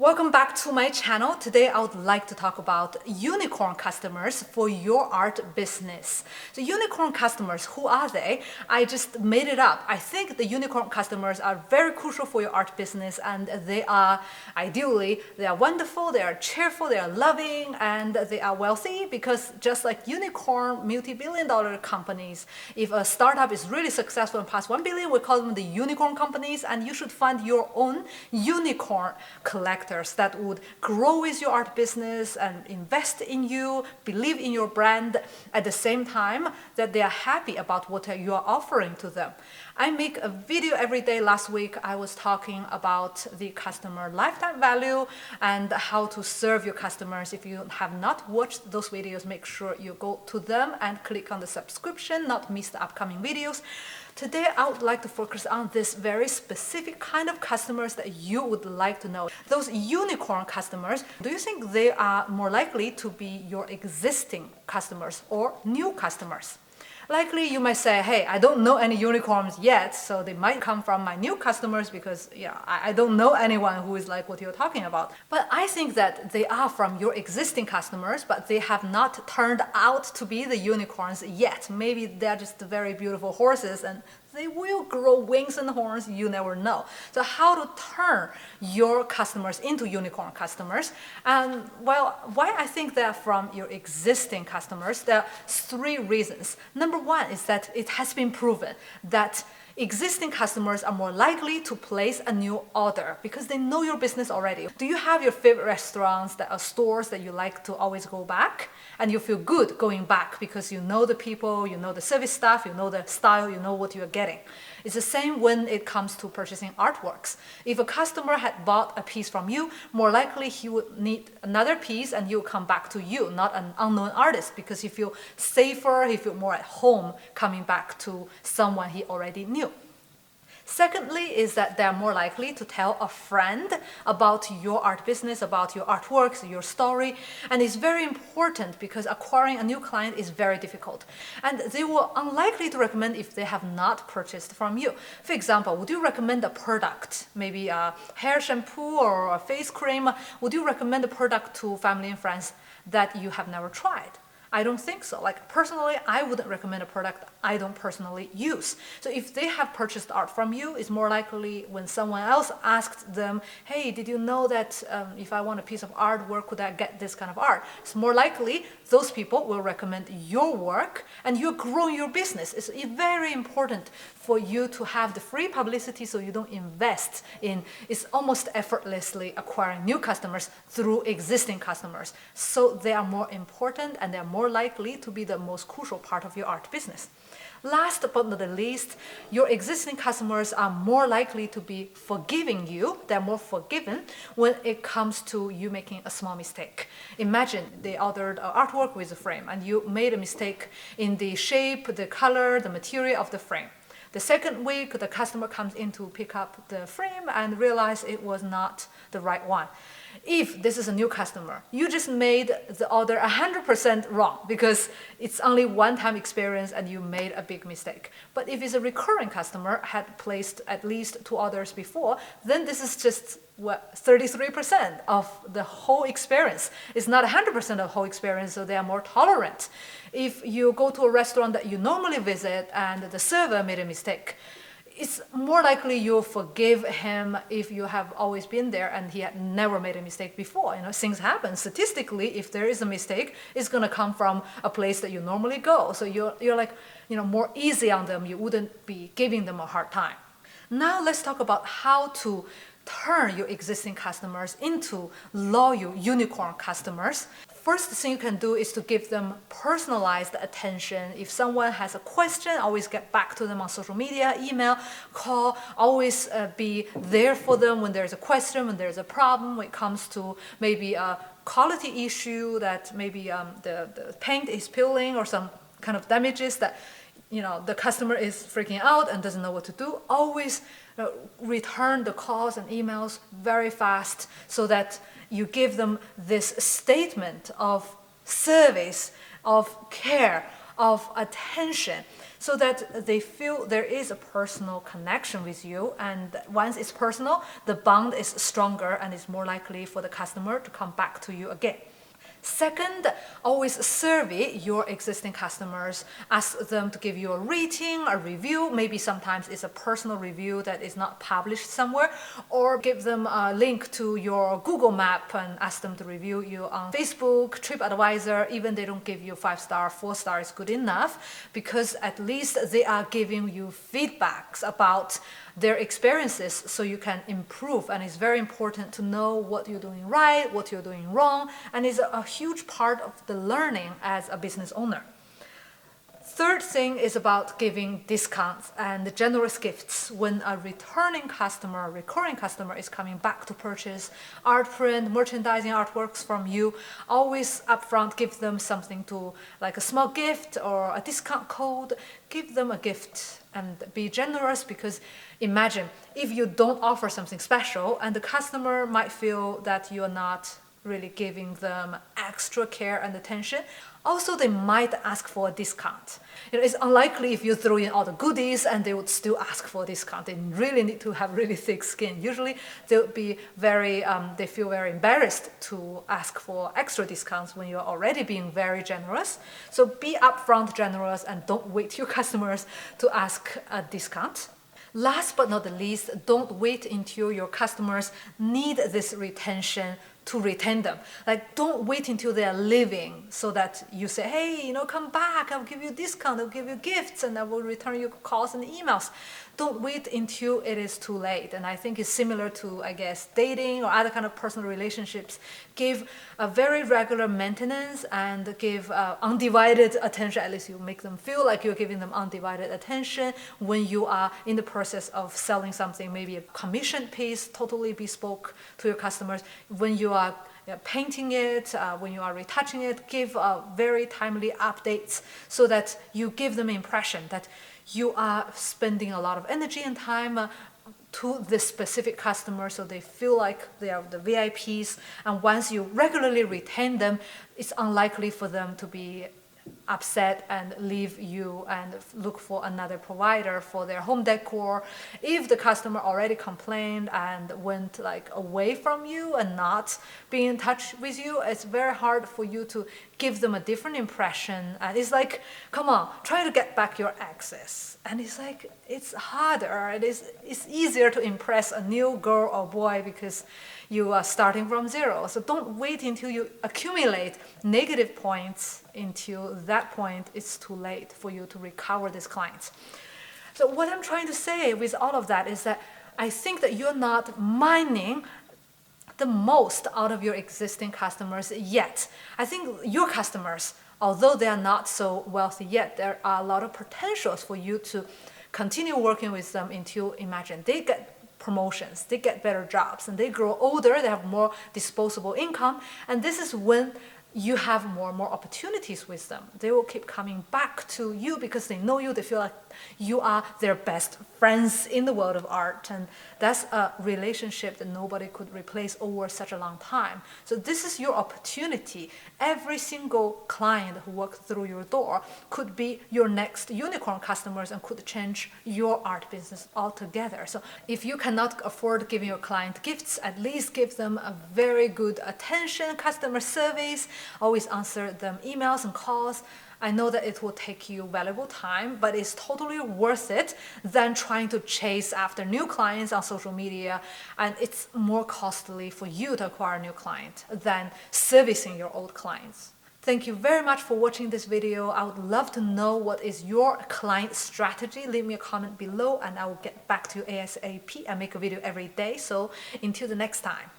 Welcome back to my channel. Today I would like to talk about unicorn customers for your art business. So unicorn customers, who are they? I just made it up. I think the unicorn customers are very crucial for your art business, and they are wonderful, they are cheerful, they are loving, and they are wealthy, because just like unicorn multi-billion-dollar companies, if a startup is really successful and past 1 billion, we call them the unicorn companies, and you should find your own unicorn collector that would grow with your art business and invest in you, believe in your brand, at the same time that they are happy about what you are offering to them. I make a video every day. Last week I was talking about the customer lifetime value and how to serve your customers. If you have not watched those videos, make sure you go to them and click on the subscription, not miss the upcoming videos. Today, I would like to focus on this very specific kind of customers that you would like to know. Those unicorn customers, do you think they are more likely to be your existing customers or new customers? Likely you might say, hey, I don't know any unicorns yet, so they might come from my new customers because I don't know anyone who is like what you're talking about. But I think that they are from your existing customers, but they have not turned out to be the unicorns yet. Maybe they're just very beautiful horses and they will grow wings and horns, you never know. So how to turn your customers into unicorn customers? Well, why I think they're from your existing customers, there are 3 reasons. Number 1 is that it has been proven that existing customers are more likely to place a new order because they know your business already. Do you have your favorite restaurants that are stores that you like to always go back? And you feel good going back because you know the people, you know the service staff, you know the style, you know what you're getting. It's the same when it comes to purchasing artworks. If a customer had bought a piece from you, more likely he would need another piece and he'll come back to you, not an unknown artist, because he feels safer, he feels more at home coming back to someone he already knew. Secondly is that they're more likely to tell a friend about your art business, about your artworks, your story. And it's very important because acquiring a new client is very difficult. And they will unlikely to recommend if they have not purchased from you. For example, would you recommend a product, maybe a hair shampoo or a face cream? Would you recommend a product to family and friends that you have never tried? I don't think so. Like personally, I wouldn't recommend a product I don't personally use. So if they have purchased art from you, it's more likely when someone else asked them, hey, did you know that if I want a piece of art, where could I get this kind of art? It's more likely those people will recommend your work and you're growing your business. It's very important for you to have the free publicity so you don't invest in, it's almost effortlessly acquiring new customers through existing customers. So they are more important and they're more likely to be the most crucial part of your art business. Last but not the least, your existing customers are more likely to be forgiving you. They're more forgiven when it comes to you making a small mistake. Imagine they ordered artwork with a frame and you made a mistake in the shape, the color, the material of the frame. The second week, the customer comes in to pick up the frame and realize it was not the right one. If this is a new customer, you just made the order 100% wrong because it's only one-time experience and you made a big mistake. But if it's a recurring customer, had placed at least 2 orders before, then this is just 33% of the whole experience. It's not 100% of the whole experience, so they are more tolerant. If you go to a restaurant that you normally visit and the server made a mistake, it's more likely you'll forgive him if you have always been there and he had never made a mistake before. Things happen. Statistically, if there is a mistake, it's going to come from a place that you normally go. So you're like, more easy on them. You wouldn't be giving them a hard time. Now let's talk about how to turn your existing customers into loyal unicorn customers. First thing you can do is to give them personalized attention. If someone has a question, always get back to them on social media, email, call, always be there for them when there's a question, when there's a problem, when it comes to maybe a quality issue that maybe the paint is peeling or some kind of damages that the customer is freaking out and doesn't know what to do. Always return the calls and emails very fast so that you give them this statement of service, of care, of attention. so that they feel there is a personal connection with you. And once it's personal, the bond is stronger and it's more likely for the customer to come back to you again. Second, always survey your existing customers. Ask them to give you a rating, a review. Maybe sometimes it's a personal review that is not published somewhere, or give them a link to your Google Map and ask them to review you on Facebook, TripAdvisor. Even they don't give you 5-star, 4-star is good enough, because at least they are giving you feedbacks about their experiences so you can improve. And it's very important to know what you're doing right, what you're doing wrong, and it's a huge part of the learning as a business owner. Third thing is about giving discounts and generous gifts. When a returning customer, recurring customer is coming back to purchase art print, merchandising, artworks from you, always upfront give them something to, like a small gift or a discount code. Give them a gift and be generous, because imagine if you don't offer something special and the customer might feel that you're not really giving them extra care and attention. Also, they might ask for a discount. It's unlikely if you throw in all the goodies and they would still ask for a discount. They really need to have really thick skin. Usually, they'll be they feel very embarrassed to ask for extra discounts when you're already being very generous. So be upfront generous and don't wait your customers to ask a discount. Last but not the least, don't wait until your customers need this retention to retain them. Like, don't wait until they are leaving so that you say, hey, come back, I'll give you a discount, I'll give you gifts, and I will return your calls and emails. Don't wait until it is too late. And I think it's similar to, I guess, dating or other kind of personal relationships. Give a very regular maintenance and give undivided attention. At least you make them feel like you're giving them undivided attention when you are in the process of selling something, maybe a commissioned piece, totally bespoke to your customers. When you are painting it, when you are retouching it, give very timely updates so that you give them impression that you are spending a lot of energy and time to this specific customer, so they feel like they are the VIPs. And once you regularly retain them, it's unlikely for them to be upset and leave you and look for another provider for their home decor. If the customer already complained and went away from you and not being in touch with you, it's very hard for you to give them a different impression. And it's like, come on, try to get back your exes. And it's like, it's harder. It's easier to impress a new girl or boy because you are starting from zero. So don't wait until you accumulate negative points. Until that point, it's too late for you to recover these clients. So what I'm trying to say with all of that is that I think that you're not mining the most out of your existing customers yet. I think your customers, although they are not so wealthy yet, there are a lot of potentials for you to continue working with them until, imagine, they get promotions, they get better jobs, and they grow older, they have more disposable income, and this is when you have more and more opportunities with them. They will keep coming back to you because they know you, they feel like you are their best friends in the world of art, and that's a relationship that nobody could replace over such a long time. So this is your opportunity. Every single client who walks through your door could be your next unicorn customers and could change your art business altogether. So if you cannot afford giving your client gifts, at least give them a very good attention, customer service, always answer them emails and calls. I know that it will take you valuable time, but it's totally worth it than trying to chase after new clients on social media. And it's more costly for you to acquire a new client than servicing your old clients. Thank you very much for watching this video. I would love to know what is your client strategy. Leave me a comment below and I will get back to you ASAP. I make a video every day. So until the next time.